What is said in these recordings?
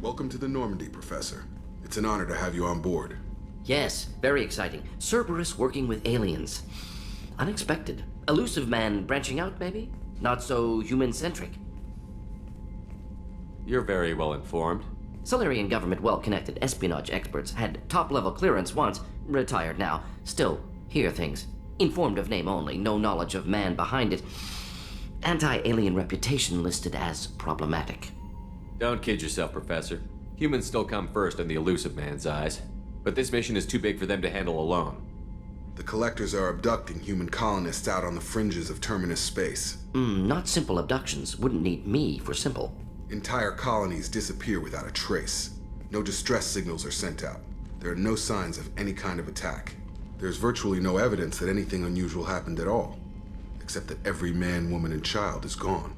Welcome to the Normandy, Professor. It's an honor to have you on board. Yes, very exciting. Cerberus working with aliens. Unexpected. Elusive man branching out, maybe? Not so human-centric. You're very well informed. Solarian government well-connected espionage experts had top-level clearance once, retired now. Still, hear things. Informed of name only, no knowledge of man behind it. Anti-alien reputation listed as problematic. Don't kid yourself, Professor. Humans still come first in the elusive man's eyes. But this mission is too big for them to handle alone. The Collectors are abducting human colonists out on the fringes of terminus space. Not simple abductions. Wouldn't need me for simple. Entire colonies disappear without a trace. No distress signals are sent out. There are no signs of any kind of attack. There's virtually no evidence that anything unusual happened at all, except that every man, woman, and child is gone.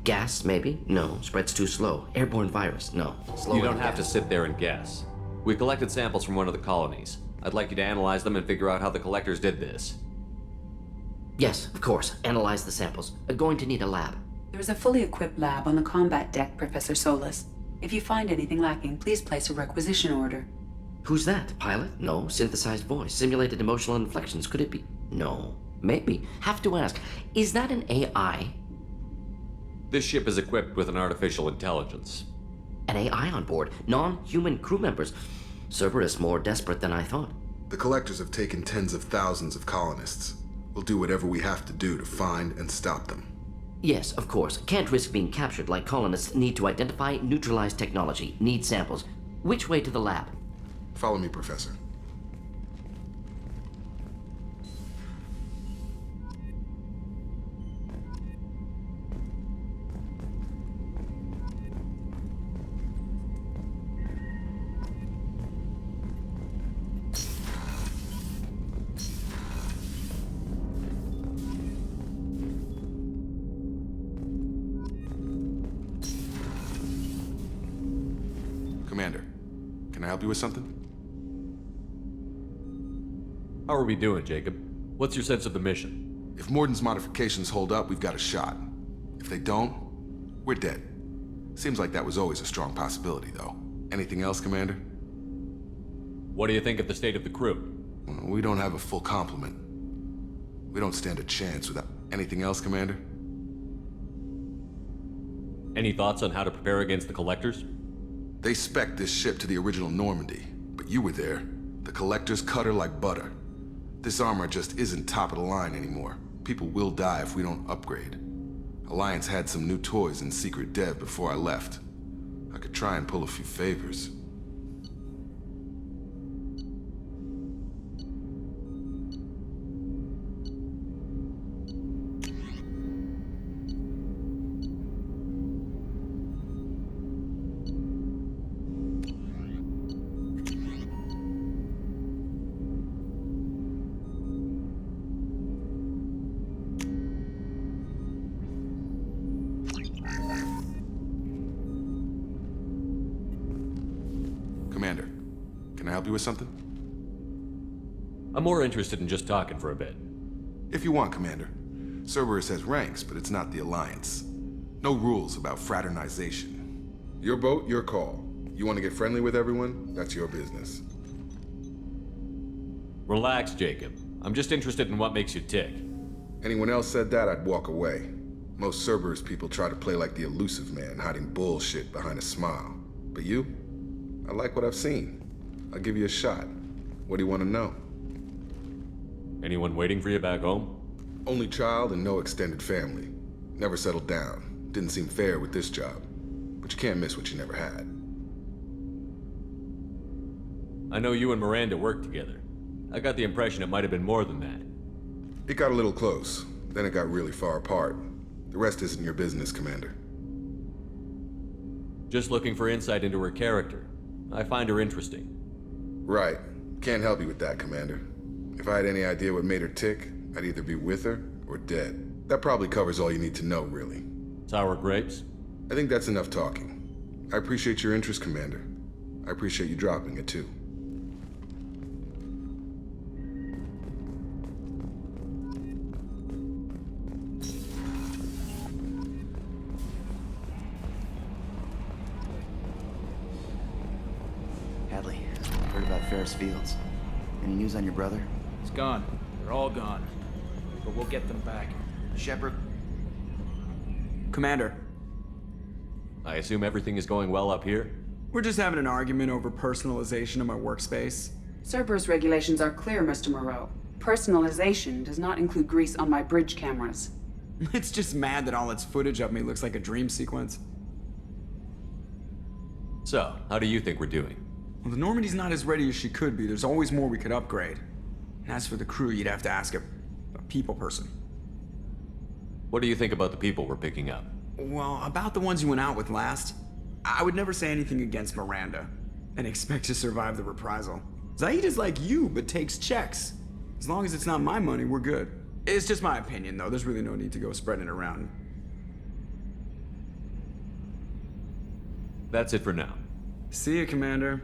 Gas, maybe? No. Spreads too slow. Airborne virus? No. Slower You don't than have to gas. sit there and guess. We collected samples from one of the colonies. I'd like you to analyze them and figure out how the Collectors did this. Yes, of course. Analyze the samples. Going to need a lab. There's a fully equipped lab on the combat deck, Professor Solis. If you find anything lacking, please place a requisition order. Who's that? Pilot? No. Synthesized voice. Simulated emotional inflections. Could it be? No. Maybe. Have to ask. Is that an AI? This ship is equipped with an artificial intelligence. An AI on board. Non-human crew members. Cerberus more desperate than I thought. The Collectors have taken tens of thousands of colonists. We'll do whatever we have to do to find and stop them. Yes, of course. Can't risk being captured like colonists. Need to identify, neutralize technology. Need samples. Which way to the lab? Follow me, Professor. Commander, can I help you with something? How are we doing, Jacob? What's your sense of the mission? If Morden's modifications hold up, we've got a shot. If they don't, we're dead. Seems like that was always a strong possibility, though. Anything else, Commander? What do you think of the state of the crew? Well, we don't have a full complement. We don't stand a chance without... Anything else, Commander? Any thoughts on how to prepare against the Collectors? They spec'd this ship to the original Normandy, but you were there. The Collectors cut her like butter. This armor just isn't top of the line anymore. People will die if we don't upgrade. Alliance had some new toys in secret dev before I left. I could try and pull a few favors. Commander, can I help you with something? I'm more interested in just talking for a bit. If you want, Commander. Cerberus has ranks, but it's not the Alliance. No rules about fraternization. Your boat, your call. You want to get friendly with everyone? That's your business. Relax, Jacob. I'm just interested in what makes you tick. Anyone else said that, I'd walk away. Most Cerberus people try to play like the elusive man, hiding bullshit behind a smile. But you? I like what I've seen. I'll give you a shot. What do you want to know? Anyone waiting for you back home? Only child and no extended family. Never settled down. Didn't seem fair with this job. But you can't miss what you never had. I know you and Miranda worked together. I got the impression it might have been more than that. It got a little close. Then it got really far apart. The rest isn't your business, Commander. Just looking for insight into her character. I find her interesting. Right. Can't help you with that, Commander. If I had any idea what made her tick, I'd either be with her or dead. That probably covers all you need to know, really. Sour grapes? I think that's enough talking. I appreciate your interest, Commander. I appreciate you dropping it, too. Heard about Ferris Fields. Any news on your brother? He's gone. They're all gone. But we'll get them back. Shepard? Commander, I assume everything is going well up here? we're just having an argument over personalization of my workspace. Cerberus regulations are clear, Mr. Moreau. Personalization does not include grease on my bridge cameras. It's just mad that all its footage of me looks like a dream sequence. So, how do you think we're doing? Well, the Normandy's not as ready as she could be. There's always more we could upgrade. And as for the crew, you'd have to ask a people person. What do you think about the people we're picking up? Well, about the ones you went out with last, I would never say anything against Miranda and expect to survive the reprisal. Zaid is like you, but takes checks. As long as it's not my money, we're good. It's just my opinion, though. There's really no need to go spreading it around. That's it for now. See you, Commander.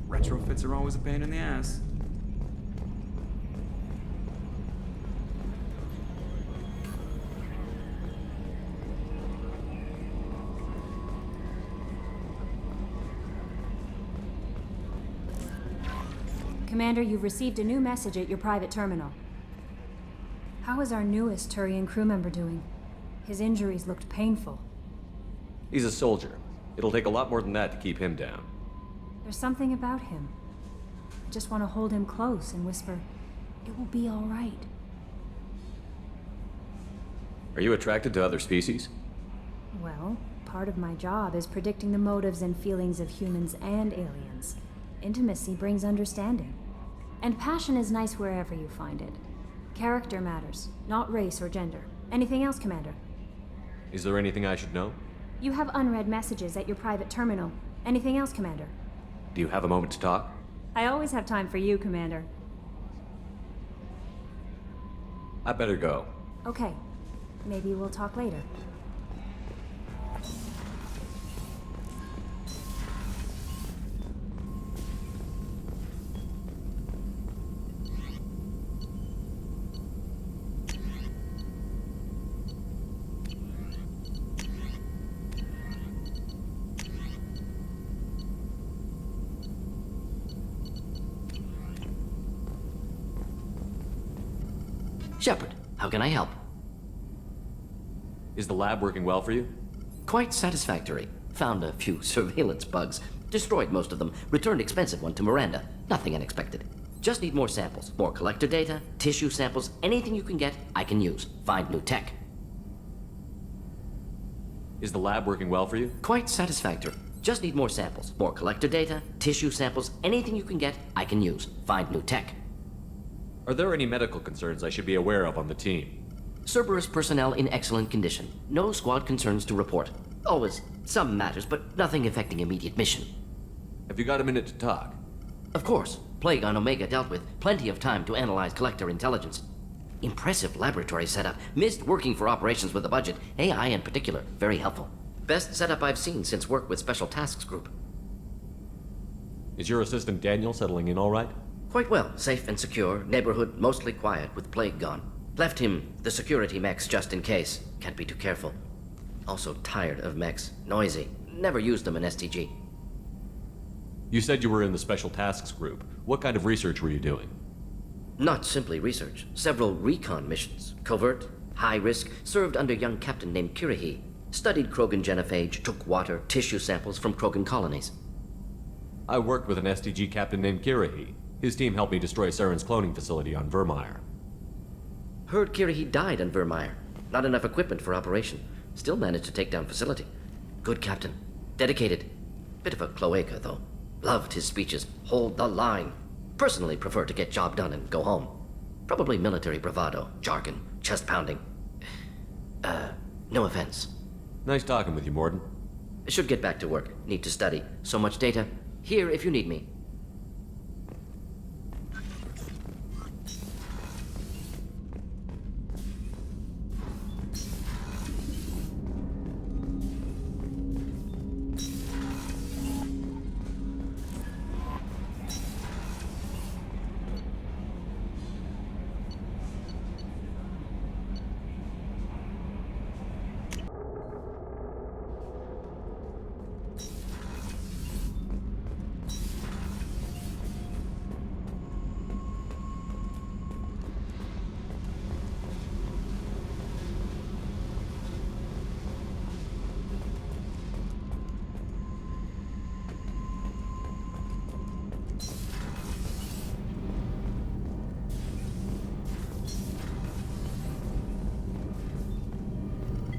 Retrofits are always a pain in the ass. Commander, you've received a new message at your private terminal. How is our newest Turian crew member doing? His injuries looked painful. He's a soldier. It'll take a lot more than that to keep him down. There's something about him. I just want to hold him close and whisper, "It will be all right." Are you attracted to other species? Well, part of my job is predicting the motives and feelings of humans and aliens. Intimacy brings understanding. And passion is nice wherever you find it. Character matters, not race or gender. Anything else, Commander? Is there anything I should know? You have unread messages at your private terminal. Anything else, Commander? Do you have a moment to talk? I always have time for you, Commander. I better go. Okay. Maybe we'll talk later. Shepard, how can I help? Is the lab working well for you? Quite satisfactory. Found a few surveillance bugs. Destroyed most of them. Returned expensive one to Miranda. Nothing unexpected. Just need more samples. More collector data, tissue samples, anything you can get, I can use. Find new tech. Is the lab working well for you? Quite satisfactory. Just need more samples. More collector data, tissue samples, anything you can get, I can use. Find new tech. Are there any medical concerns I should be aware of on the team? Cerberus personnel in excellent condition. No squad concerns to report. Always some matters, but nothing affecting immediate mission. Have you got a minute to talk? Of course. Plague on Omega dealt with. Plenty of time to analyze collector intelligence. Impressive laboratory setup. Missed working for operations with a budget. AI in particular. Very helpful. Best setup I've seen since work with Special Tasks Group. Is your assistant Daniel settling in all right? Quite well. Safe and secure. Neighborhood mostly quiet with Plague gone. Left him the security mechs just in case. Can't be too careful. Also tired of mechs. Noisy. Never used them in STG. You said you were in the Special Tasks Group. What kind of research were you doing? Not simply research. Several recon missions. Covert, high risk, served under a young captain named Kirihi. Studied Krogan genophage, took water, tissue samples from Krogan colonies. I worked with an STG captain named Kirihi. His team helped me destroy Saren's cloning facility on Vermeer. Heard Kirihi died on Vermeer. Not enough equipment for operation. Still managed to take down facility. Good captain. Dedicated. Bit of a cloaca, though. Loved his speeches. Hold the line. Personally prefer to get job done and go home. Probably military bravado, jargon, chest pounding. No offense. Nice talking with you, Morden. Should get back to work. Need to study. So much data. Here if you need me.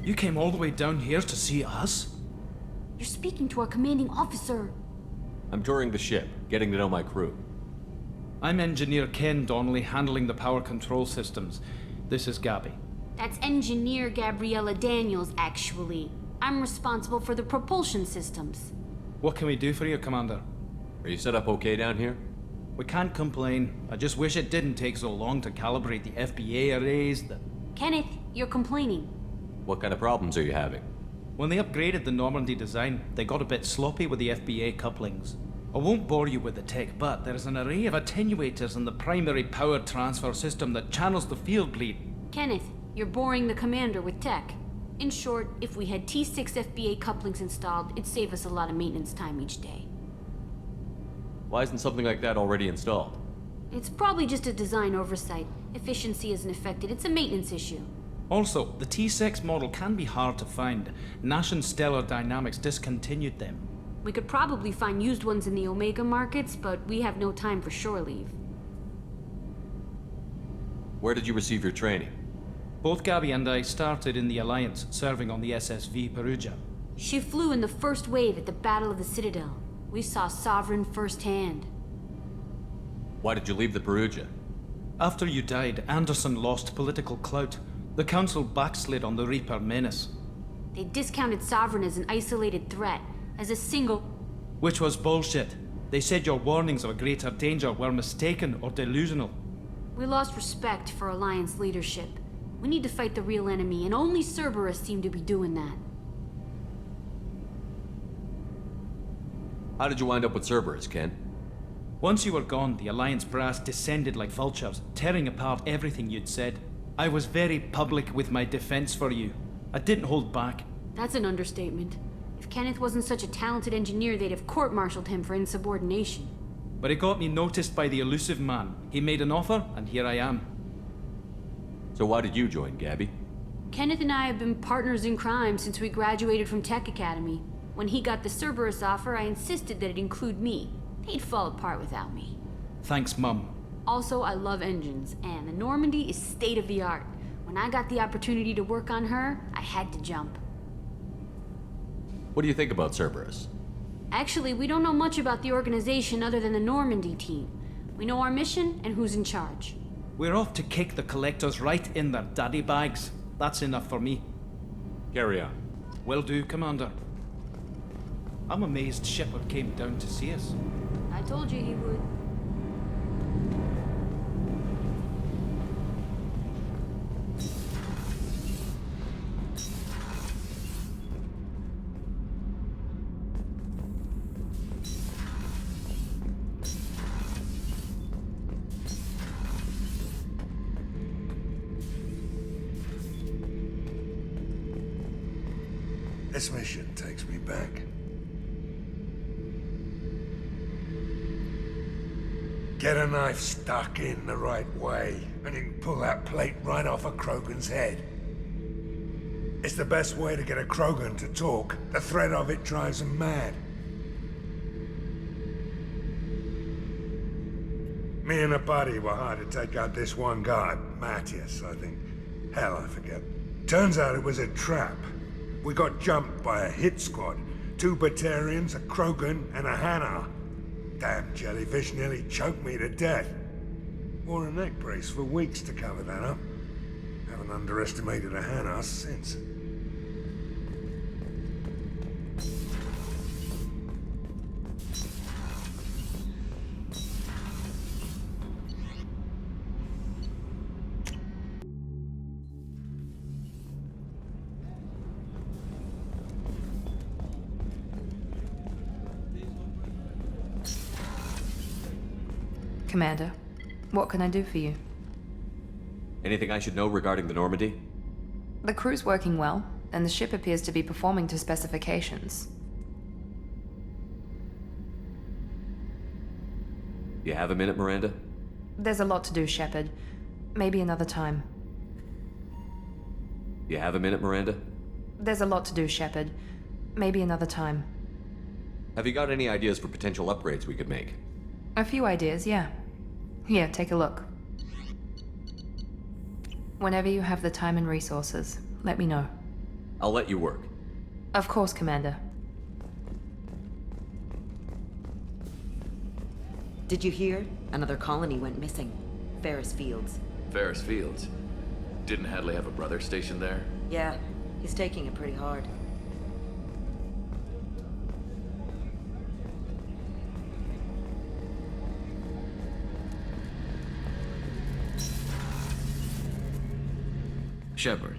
You came all the way down here to see us? You're speaking to our commanding officer. I'm touring the ship, getting to know my crew. I'm Engineer Ken Donnelly, handling the power control systems. This is Gabby. That's Engineer Gabriella Daniels, actually. I'm responsible for the propulsion systems. What can we do for you, Commander? Are you set up okay down here? We can't complain. I just wish it didn't take so long to calibrate the FBA arrays. Kenneth, you're complaining. What kind of problems are you having? When they upgraded the Normandy design, they got a bit sloppy with the FBA couplings. I won't bore you with the tech, but there's an array of attenuators in the primary power transfer system that channels the field bleed. Kenneth, you're boring the commander with tech. In short, if we had T6 FBA couplings installed, it'd save us a lot of maintenance time each day. Why isn't something like that already installed? It's probably just a design oversight. Efficiency isn't affected, it's a maintenance issue. Also, the T6 model can be hard to find. Nash and Stellar Dynamics discontinued them. We could probably find used ones in the Omega markets, but we have no time for shore leave. Where did you receive your training? Both Gabby and I started in the Alliance, serving on the SSV Perugia. She flew in the first wave at the Battle of the Citadel. We saw Sovereign firsthand. Why did you leave the Perugia? After you died, Anderson lost political clout. The Council backslid on the Reaper menace. They discounted Sovereign as an isolated threat, as a single... Which was bullshit. They said your warnings of a greater danger were mistaken or delusional. We lost respect for Alliance leadership. We need to fight the real enemy, and only Cerberus seemed to be doing that. How did you wind up with Cerberus, Ken? Once you were gone, the Alliance brass descended like vultures, tearing apart everything you'd said. I was very public with my defense for you. I didn't hold back. That's an understatement. If Kenneth wasn't such a talented engineer, they'd have court-martialed him for insubordination. But it got me noticed by the elusive man. He made an offer, and here I am. So why did you join, Gabby? Kenneth and I have been partners in crime since we graduated from Tech Academy. When he got the Cerberus offer, I insisted that it include me. He'd fall apart without me. Thanks, Mum. Also, I love engines, and the Normandy is state-of-the-art. When I got the opportunity to work on her, I had to jump. What do you think about Cerberus? Actually, we don't know much about the organization other than the Normandy team. We know our mission and who's in charge. We're off to kick the collectors right in their daddy bags. That's enough for me. Carry on. Will do, Commander. I'm amazed Shepard came down to see us. I told you he would. This mission takes me back. Get a knife stuck in the right way, and you can pull that plate right off a Krogan's head. It's the best way to get a Krogan to talk. The threat of it drives them mad. Me and a buddy were hired to take out this one guy, Matthias, I think. Hell, I forget. Turns out it was a trap. We got jumped by a hit squad. 2 Batarians, a Krogan, and a Hanar. Damn jellyfish nearly choked me to death. Wore a neck brace for weeks to cover that up. Haven't underestimated a Hanar since. Commander, what can I do for you? Anything I should know regarding the Normandy? The crew's working well, and the ship appears to be performing to specifications. You have a minute, Miranda? There's a lot to do, Shepard. Maybe another time. You have a minute, Miranda? There's a lot to do, Shepard. Maybe another time. Have you got any ideas for potential upgrades we could make? A few ideas, yeah. Here, take a look. Whenever you have the time and resources, let me know. I'll let you work. Of course, Commander. Did you hear? Another colony went missing. Ferris Fields. Ferris Fields? Didn't Hadley have a brother stationed there? Yeah, he's taking it pretty hard. Shepard,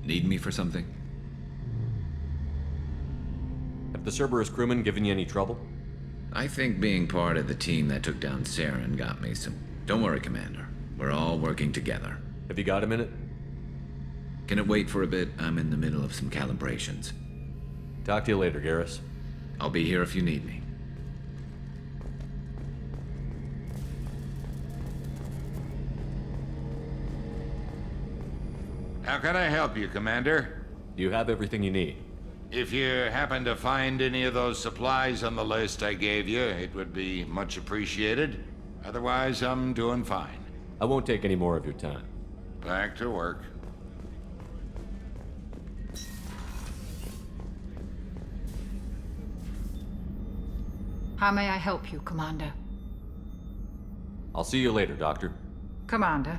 need me for something? Have the Cerberus crewmen given you any trouble? I think being part of the team that took down Saren got me some... Don't worry, Commander. We're all working together. Have you got a minute? Can it wait for a bit? I'm in the middle of some calibrations. Talk to you later, Garrus. I'll be here if you need me. How can I help you, Commander? You have everything you need. If you happen to find any of those supplies on the list I gave you, it would be much appreciated. Otherwise, I'm doing fine. I won't take any more of your time. Back to work. How may I help you, Commander? I'll see you later, Doctor. Commander.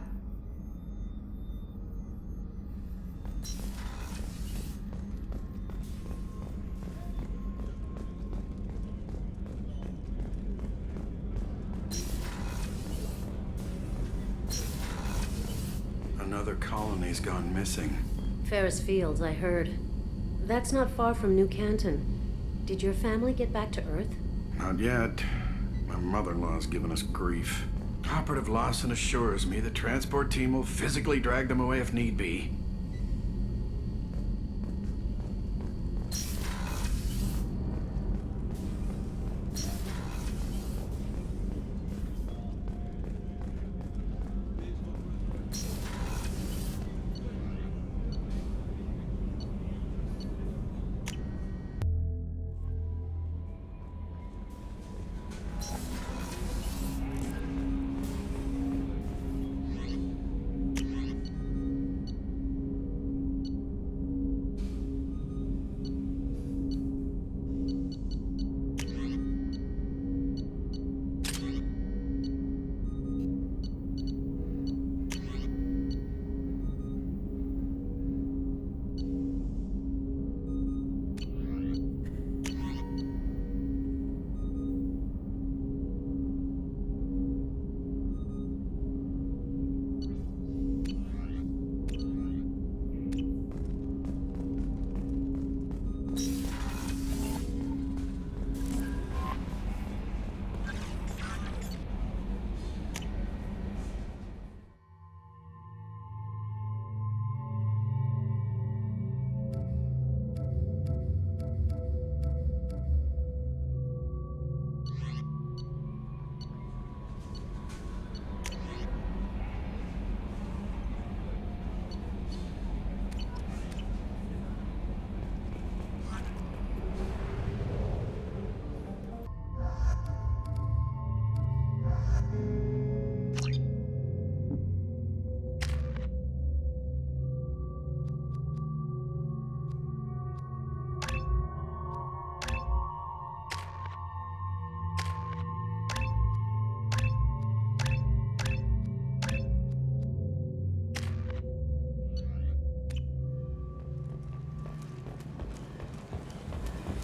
Another colony's gone missing. Ferris Fields, I heard. That's not far from New Canton. Did your family get back to Earth? Not yet. My mother-in-law's given us grief. Operative Lawson assures me the transport team will physically drag them away if need be.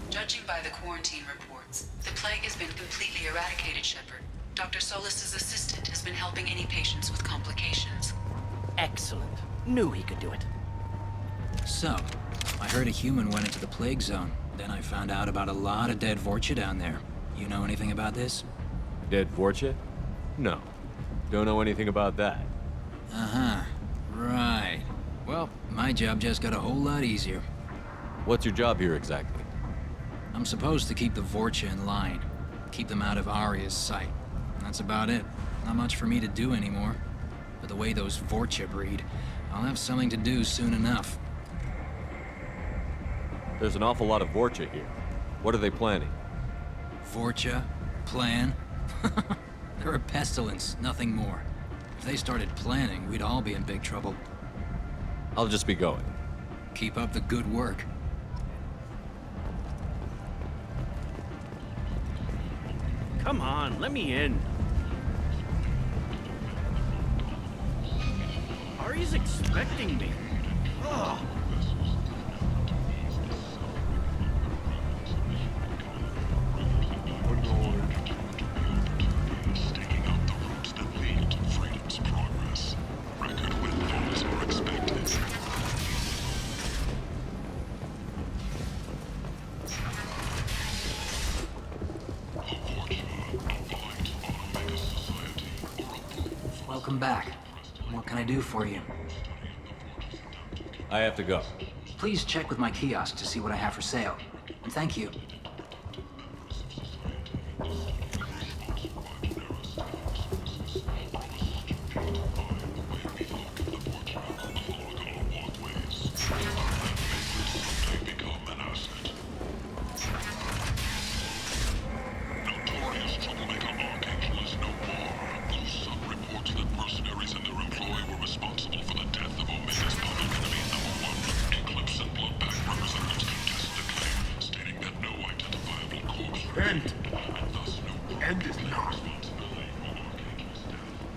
Judging by the quarantine reports, the plague has been completely eradicated, Shepard. Dr. Solis's assistant has been helping any patients with complications. Excellent. Knew he could do it. So, I heard a human went into the plague zone. Then I found out about a lot of dead Vorcha down there. You know anything about this? Dead Vorcha? No. Don't know anything about that. Uh-huh. Right. Well, my job just got a whole lot easier. What's your job here exactly? I'm supposed to keep the Vorcha in line. Keep them out of Arya's sight. That's about it. Not much for me to do anymore. But the way those Vorcha breed, I'll have something to do soon enough. There's an awful lot of Vorcha here. What are they planning? Vorcha? Plan? They're a pestilence, nothing more. If they started planning, we'd all be in big trouble. I'll just be going. Keep up the good work. Come on, let me in. Ari's expecting me. Ugh. Staking out the routes that lead to freedom's progress. Record windfalls are expected. Welcome back. What can I do for you? I have to go. Please check with my kiosk to see what I have for sale. And thank you. Notorious troublemaker Archangel is no more. Blue Sun reports that mercenaries and their employ were responsible for the death of Omega's public enemy #1. Eclipse and Bloodback representatives contest the claim, stating that no identifiable corpse End. thus no End is not.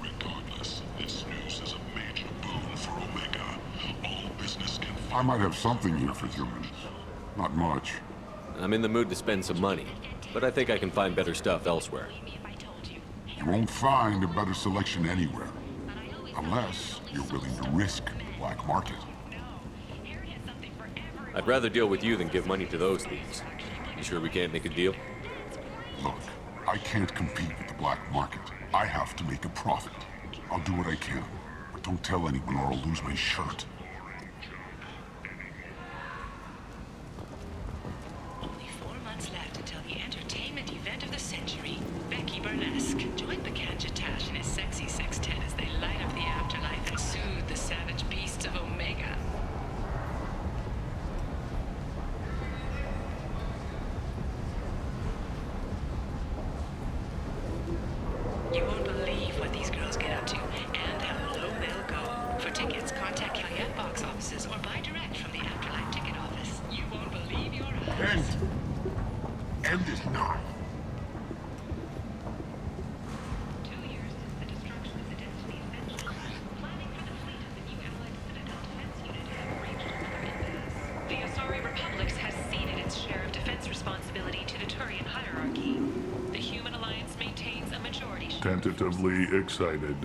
Regardless, this news is a major boon for Omega. All business can I might have something here for humans. Not much. I'm in the mood to spend some money, but I think I can find better stuff elsewhere. You won't find a better selection anywhere. Unless you're willing to risk the black market. I'd rather deal with you than give money to those thieves. You sure we can't make a deal? Look, I can't compete with the black market. I have to make a profit. I'll do what I can, but don't tell anyone or I'll lose my shirt. Only 4 months left until the entertainment event of the century, Becky Burlesque. Join Bacanja Tash and his sexy sextet as they light up the afterlife and soothe the savage beasts of Omega. You won't believe what these girls get up to and how low they'll go. For tickets, contact Caveat box offices or buy direct from the Afterlife ticket office. You won't believe your eyes. End. End is not. 2 years since the destruction of the density essential, planning for the fleet of the new Allied Citadel Defense Unit have reached another impasse. The Asari Republics has ceded its share of defense responsibility to the Turian hierarchy. The Human Alliance maintains a majority. Tentatively excited.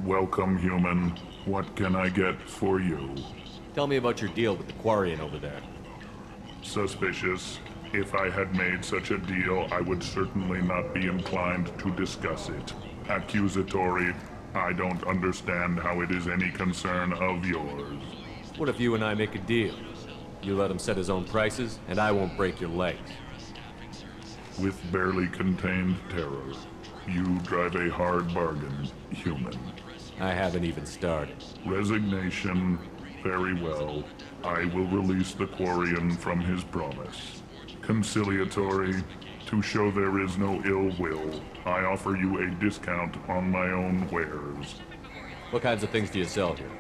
Welcome, human. What can I get for you? Tell me about your deal with the Quarian over there. Suspicious. If I had made such a deal, I would certainly not be inclined to discuss it. Accusatory. I don't understand how it is any concern of yours. What if you and I make a deal? You let him set his own prices, and I won't break your legs. With barely contained terror, you drive a hard bargain, human. I haven't even started. Resignation. Very well. I will release the Quarian from his promise. Conciliatory. To show there is no ill will, I offer you a discount on my own wares. What kinds of things do you sell here?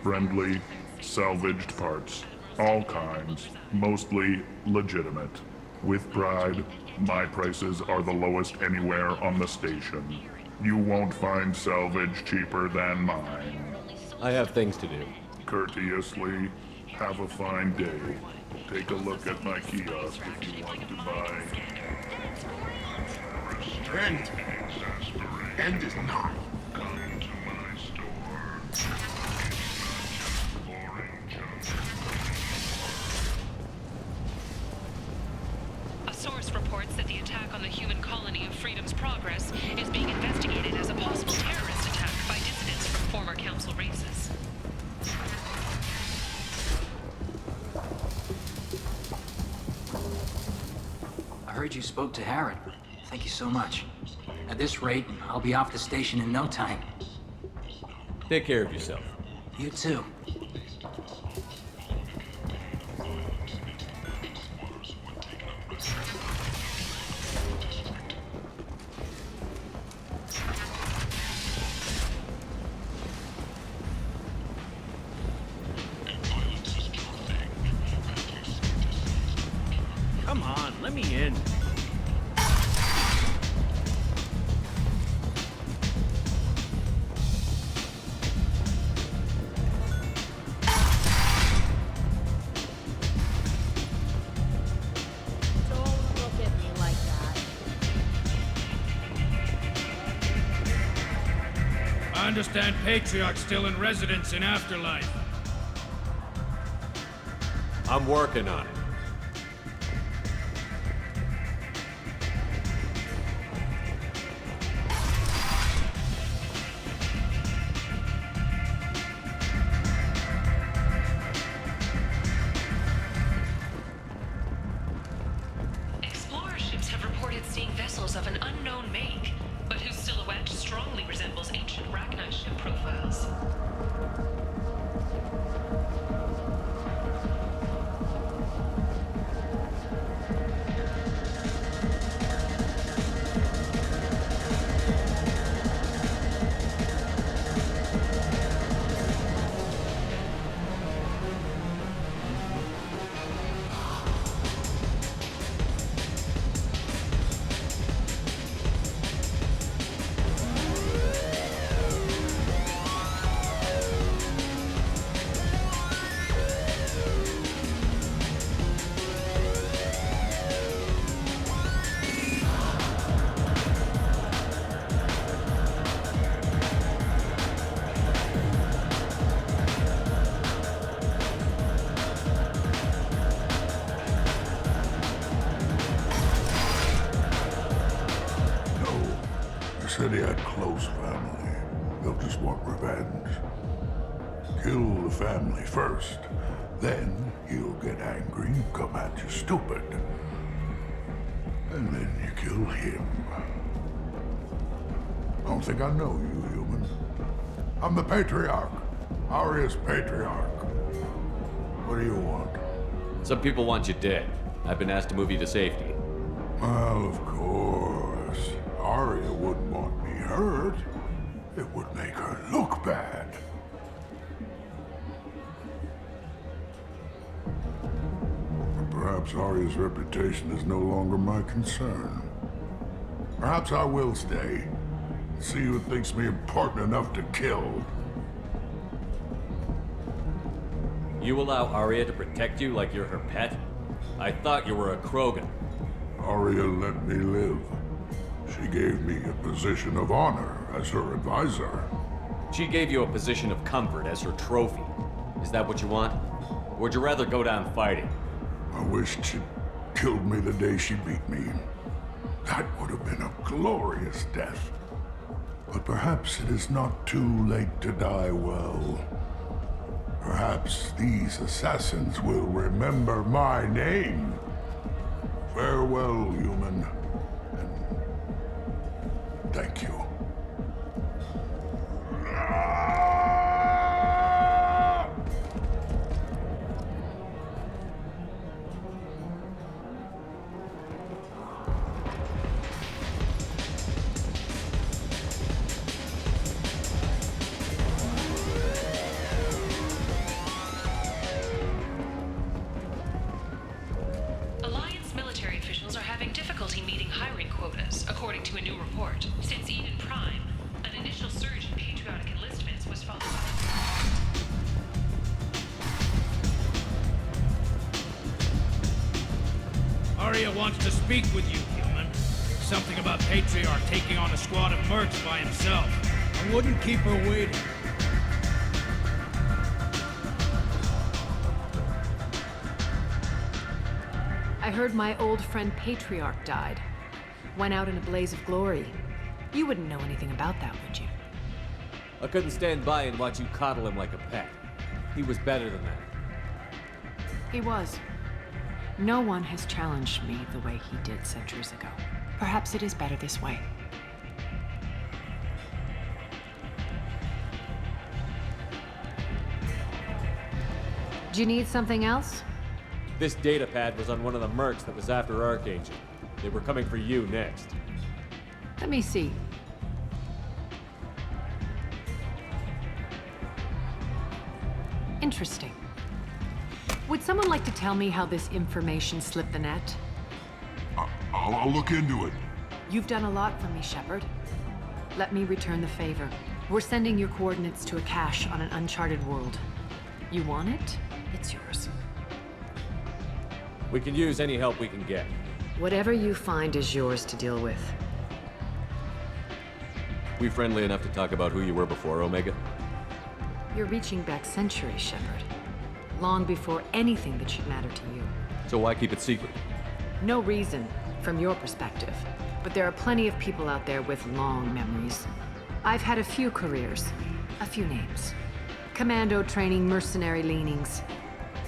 Friendly, salvaged parts. All kinds. Mostly legitimate. With pride, my prices are the lowest anywhere on the station. You won't find salvage cheaper than mine. I have things to do. Courteously, have a fine day. Take a look at my kiosk if you want to buy. End. End is not. A source reports that the attack on the human colony of Freedom's Progress is being investigated as a possible terrorist attack by dissidents from former council races. I heard you spoke to Harrod. Thank you so much. At this rate, I'll be off the station in no time. Take care of yourself. You too. Violence is I understand Patriarch's still in residence in Afterlife. I'm working on it. Explorer ships have reported seeing vessels of an unknown make, but whose silhouette strongly resembles ancient Rachni ship profiles. Said he had close family. They'll just want revenge. Kill the family first. Then he'll get angry and come at you stupid. And then you kill him. I don't think I know you, human. I'm the Patriarch. Aria's Patriarch. What do you want? Some people want you dead. I've been asked to move you to safety. Well, of course. Aria wouldn't want me hurt. It would make her look bad. Perhaps Aria's reputation is no longer my concern. Perhaps I will stay. See who thinks me important enough to kill. You allow Aria to protect you like you're her pet? I thought you were a Krogan. Aria let me live. She gave me a position of honor as her advisor. She gave you a position of comfort as her trophy. Is that what you want? Or would you rather go down fighting? I wished she'd killed me the day she beat me. That would have been a glorious death. But perhaps it is not too late to die well. Perhaps these assassins will remember my name. Farewell, human. And thank you. Alliance military officials are having difficulty meeting hiring quotas, according to a new report. Since Eden Prime, an initial surge in patriotic enlistments was followed by... Aria wants to speak with you, human. Something about Patriarch taking on a squad of mercs by himself. I wouldn't keep her waiting. I heard my old friend Patriarch died. Went out in a blaze of glory. You wouldn't know anything about that, would you? I couldn't stand by and watch you coddle him like a pet. He was better than that. He was. No one has challenged me the way he did centuries ago. Perhaps it is better this way. Do you need something else? This data pad was on one of the mercs that was after Archangel. They were coming for you next. Let me see. Interesting. Would someone like to tell me how this information slipped the net? I'll look into it. You've done a lot for me, Shepard. Let me return the favor. We're sending your coordinates to a cache on an uncharted world. You want it? It's yours. We can use any help we can get. Whatever you find is yours to deal with. We friendly enough to talk about who you were before, Omega? You're reaching back centuries, Shepard. Long before anything that should matter to you. So why keep it secret? No reason, from your perspective. But there are plenty of people out there with long memories. I've had a few careers, a few names. Commando training, mercenary leanings.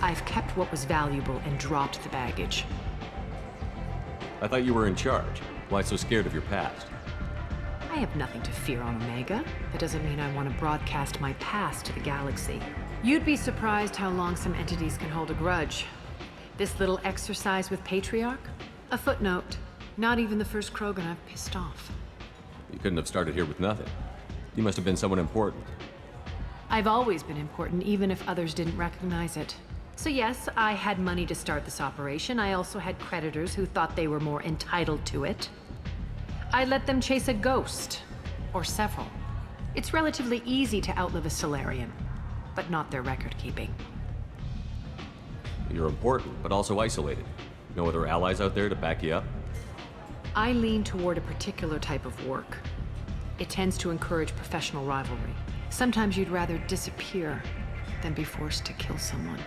I've kept what was valuable and dropped the baggage. I thought you were in charge. Why so scared of your past? I have nothing to fear on Omega. That doesn't mean I want to broadcast my past to the galaxy. You'd be surprised how long some entities can hold a grudge. This little exercise with Patriarch? A footnote. Not even the first Krogan I've pissed off. You couldn't have started here with nothing. You must have been someone important. I've always been important, even if others didn't recognize it. So yes, I had money to start this operation. I also had creditors who thought they were more entitled to it. I let them chase a ghost, or several. It's relatively easy to outlive a Solarian, but not their record-keeping. You're important, but also isolated. No other allies out there to back you up? I lean toward a particular type of work. It tends to encourage professional rivalry. Sometimes you'd rather disappear than be forced to kill someone.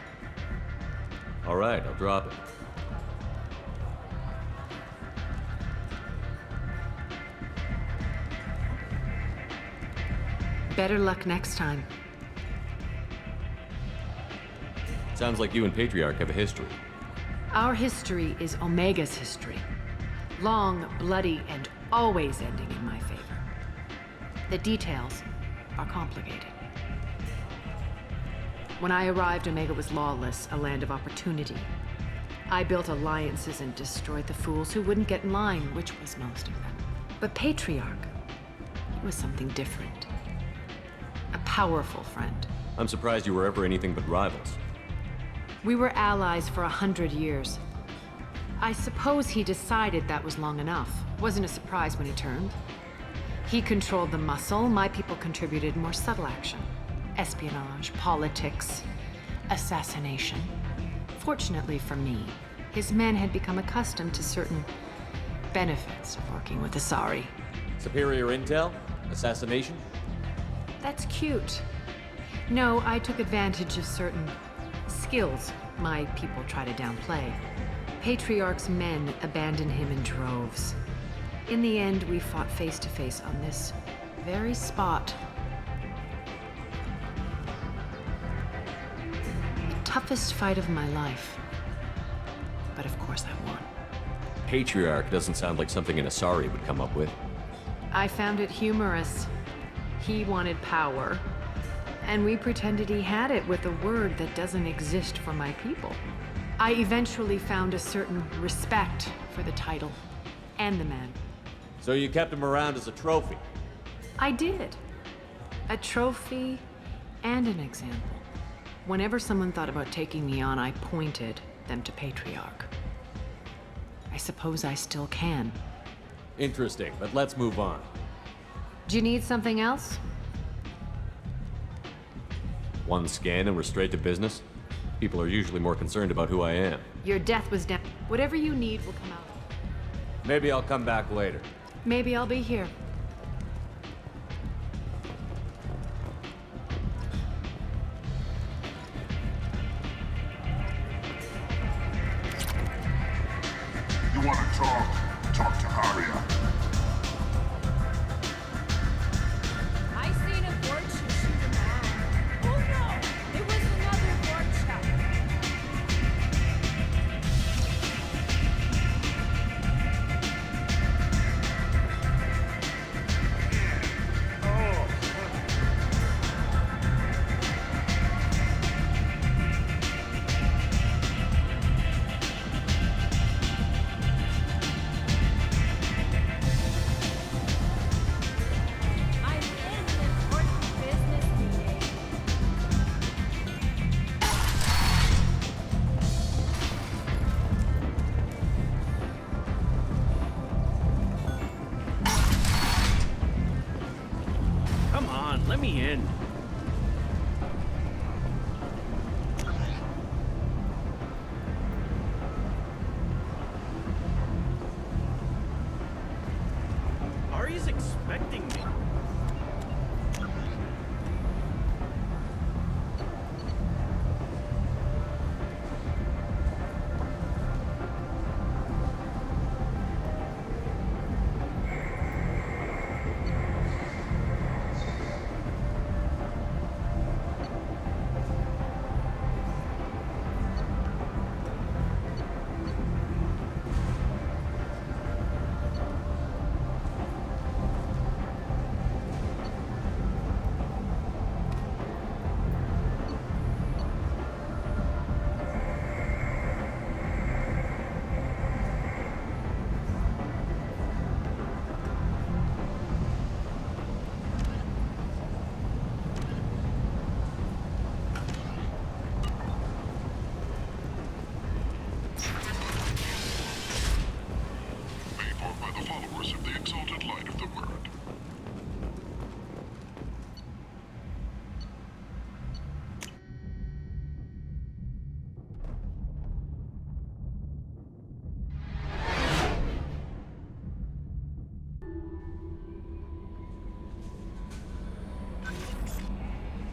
All right, I'll drop it. Better luck next time. Sounds like you and Patriarch have a history. Our history is Omega's history. Long, bloody, and always ending in my favor. The details are complicated. When I arrived, Omega was lawless, a land of opportunity. I built alliances and destroyed the fools who wouldn't get in line, which was most of them. But Patriarch, he was something different. A powerful friend. I'm surprised you were ever anything but rivals. We were allies for 100 years. I suppose he decided that was long enough. Wasn't a surprise when he turned. He controlled the muscle, my people contributed more subtle action. Espionage, politics, assassination. Fortunately for me, his men had become accustomed to certain benefits of working with Asari. Superior intel? Assassination? That's cute. No, I took advantage of certain skills my people try to downplay. Patriarch's men abandoned him in droves. In the end, we fought face to face on this very spot. The toughest fight of my life. But of course I won. Patriarch doesn't sound like something an Asari would come up with. I found it humorous. He wanted power, and we pretended he had it with a word that doesn't exist for my people. I eventually found a certain respect for the title and the man. So you kept him around as a trophy? I did. A trophy and an example. Whenever someone thought about taking me on, I pointed them to Patriarch. I suppose I still can. Interesting, but let's move on. Do you need something else? One scan and we're straight to business? People are usually more concerned about who I am. Your death was down. Whatever you need will come out. Maybe I'll come back later. Maybe I'll be here. You want to talk? Talk to Aria. I seen a Vorcha shoot a man. Oh no! It was another Vorcha. I'm in an important business meeting. Come on, let me in. Ari's expecting me.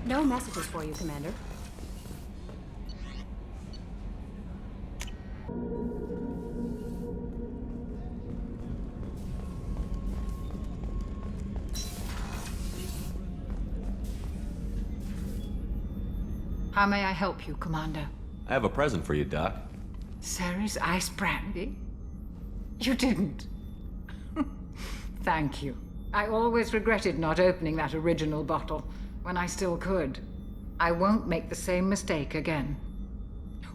No messages for you, Commander. How may I help you, Commander? I have a present for you, Doc. Sarah's ice brandy? You didn't. Thank you. I always regretted not opening that original bottle when I still could. I won't make the same mistake again.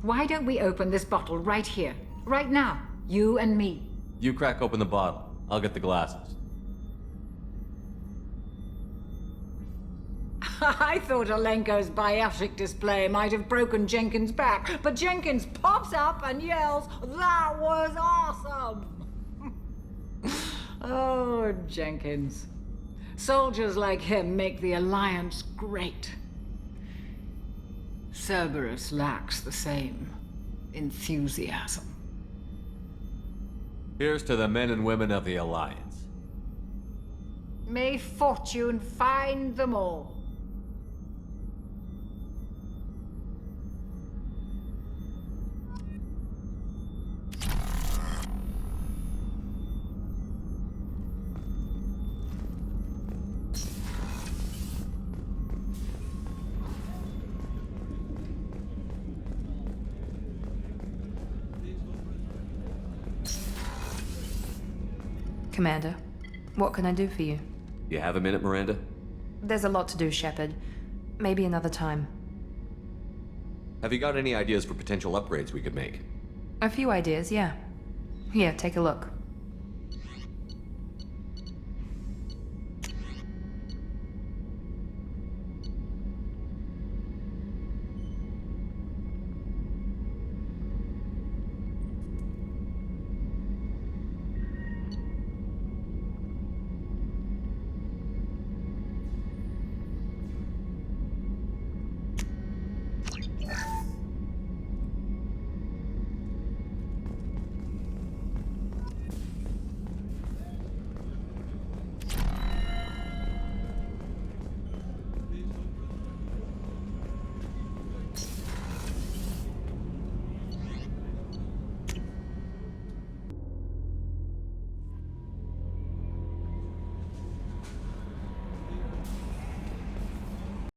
Why don't we open this bottle right here, right now, you and me? You crack open the bottle. I'll get the glasses. I thought Alenko's biotic display might have broken Jenkins' back, but Jenkins pops up and yells, "That was awesome!" Oh, Jenkins. Soldiers like him make the Alliance great. Cerberus lacks the same enthusiasm. Here's to the men and women of the Alliance. May fortune find them all. Commander, what can I do for you? You have a minute, Miranda? There's a lot to do, Shepard. Maybe another time. Have you got any ideas for potential upgrades we could make? A few ideas, yeah. Here, take a look.